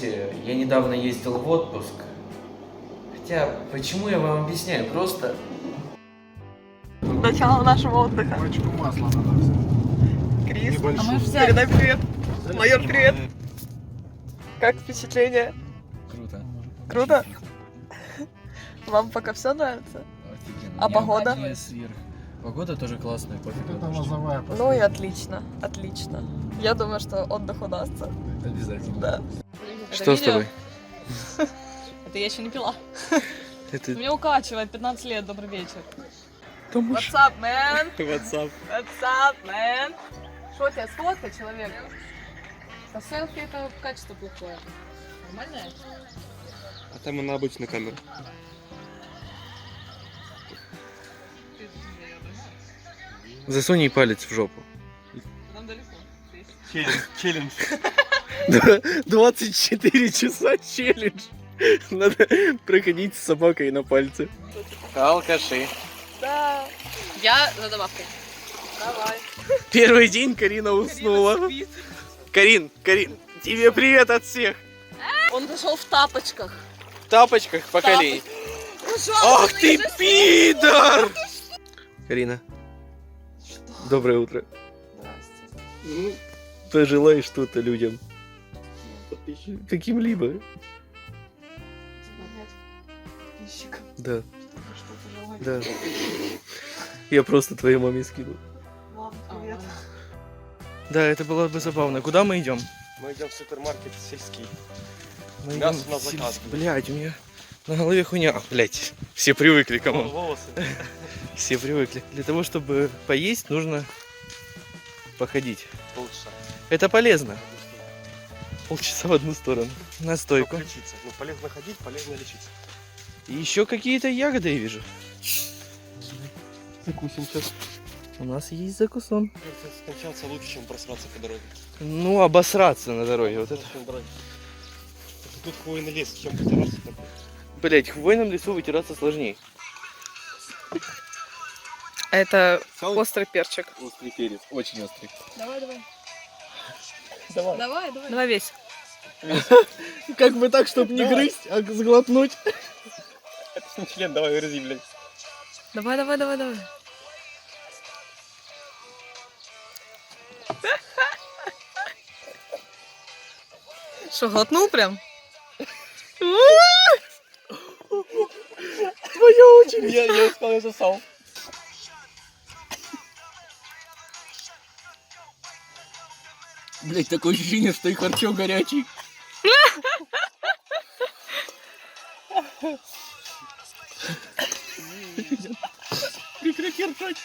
знаете, я недавно ездил в отпуск. Хотя, почему я вам объясняю? Просто... Начало нашего отдыха. Пачку масла надо взять. Крис, Небольшую. а мы взяли. Передай привет. Майор, привет. Как впечатление? Круто. Круто? Вам пока все нравится? Офигенно. А погода? Погода тоже классная, пофиг. Это лозовая Ну и последняя. отлично, отлично. Я думаю, что отдых удастся. Обязательно. Да. Что с тобой? Это я еще не пила. Это... Меня укачивает, 15 лет, добрый вечер. What's up, man? WhatsApp. What's up, man? Что тебя сфоткать, человек? А селфи это качество плохое. Нормальное? А там она обычная камера. Засунь ей палец в жопу. Нам далеко. Челлендж. 24 часа челлендж. Надо проходить с собакой на пальце. Алкаши. Да. Я за добавкой. Давай. Первый день Карина уснула. Карин, тебе привет от всех. Он зашел в тапочках. В тапочках по колени. Ах ты пидор! Карина. Доброе утро. Здравствуйте. Пожелай что-то людям. Каким-либо. Подписчикам. Да, Что пожелать? да. Я просто твоей маме скину. Мам, привет. Да, это было бы забавно. Куда мы идем? Мы идем в супермаркет сельский. Мы Мясо идем на в заказ. сельский. Блядь, у меня на голове хуйня. А, блядь, все привыкли, кому? Волосы. Все привыкли. Для того, чтобы поесть, нужно походить. Полчаса. Это полезно. Полчаса в одну сторону. На стойку. Чтобы лечиться. Ну, полезно ходить, полезно лечиться. И еще какие-то ягоды я вижу. Закусим сейчас. У нас есть закусон. Скончаться лучше, чем просраться по дороге. Ну, обосраться на дороге. Вот это. Чем дороге. Тут хвойный лес, чем потираться такой. Блять, в хвойном лесу вытираться сложнее. Это острый перчик. Острый перец, очень острый. Давай. Давай. Давай весь. Как бы так, чтобы не грызть, а сглотнуть. Это ж не член, давай грызи, блядь. Давай. Что, глотнул прям? Твоя очередь. Я искал, я засал. Блять, такое ощущение, что и харчо горячий. Прекрати ржать.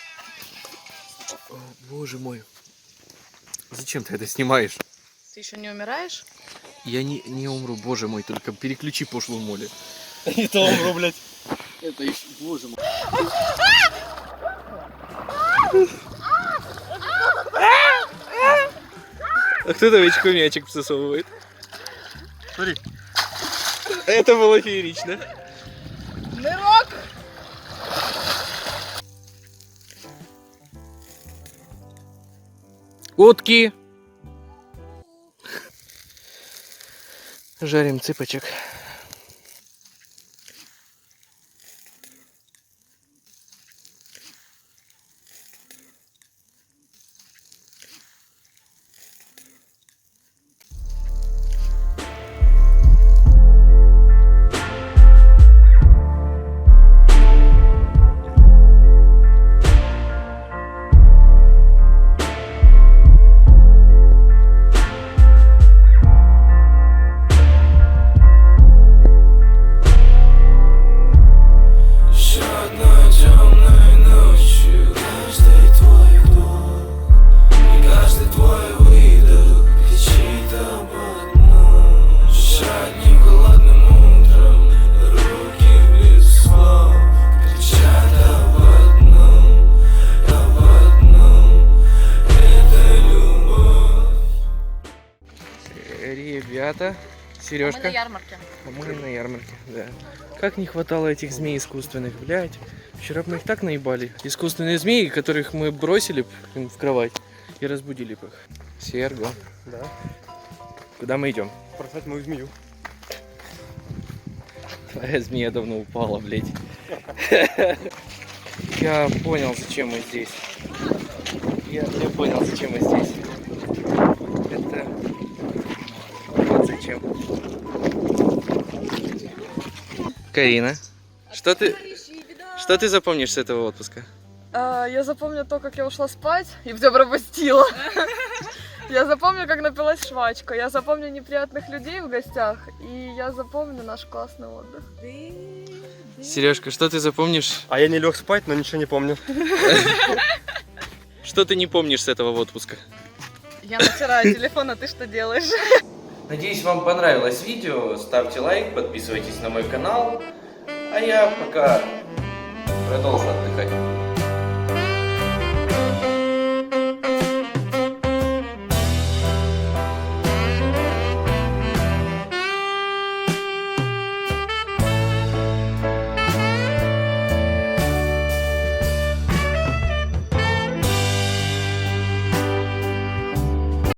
О, боже мой. Зачем ты это снимаешь? Ты еще не умираешь? Я не умру, боже мой, только переключи пошлую моли. Не то умру, блядь. Это еще, боже мой. А кто там очко мячик всасовывает? Смотри. Это было феерично. Нырок! Утки. Жарим цыпочек. Ребята, Сережка. Мы на ярмарке. Мы на ярмарке, да. Как не хватало этих змей искусственных, блядь. Вчера мы их так наебали. Искусственные змеи, которых мы бросили в кровать и разбудили бы их. Серго. Да. Куда мы идем? Бросать мою змею. Змея давно упала, блядь. Я понял, зачем мы здесь. Я понял, зачем мы здесь. Это... Вот зачем. Карина, что ты запомнишь с этого отпуска? Я запомню то, как я ушла спать и все пропустила. Я запомню, как напилась швачка. Я запомню неприятных людей в гостях. И я запомню наш классный отдых. Сережка, что ты запомнишь? А я не лег спать, но ничего не помню. Что ты не помнишь с этого отпуска? Я натираю телефон, а ты что делаешь? Надеюсь, вам понравилось видео. Ставьте лайк, подписывайтесь на мой канал. А я пока продолжу отдыхать.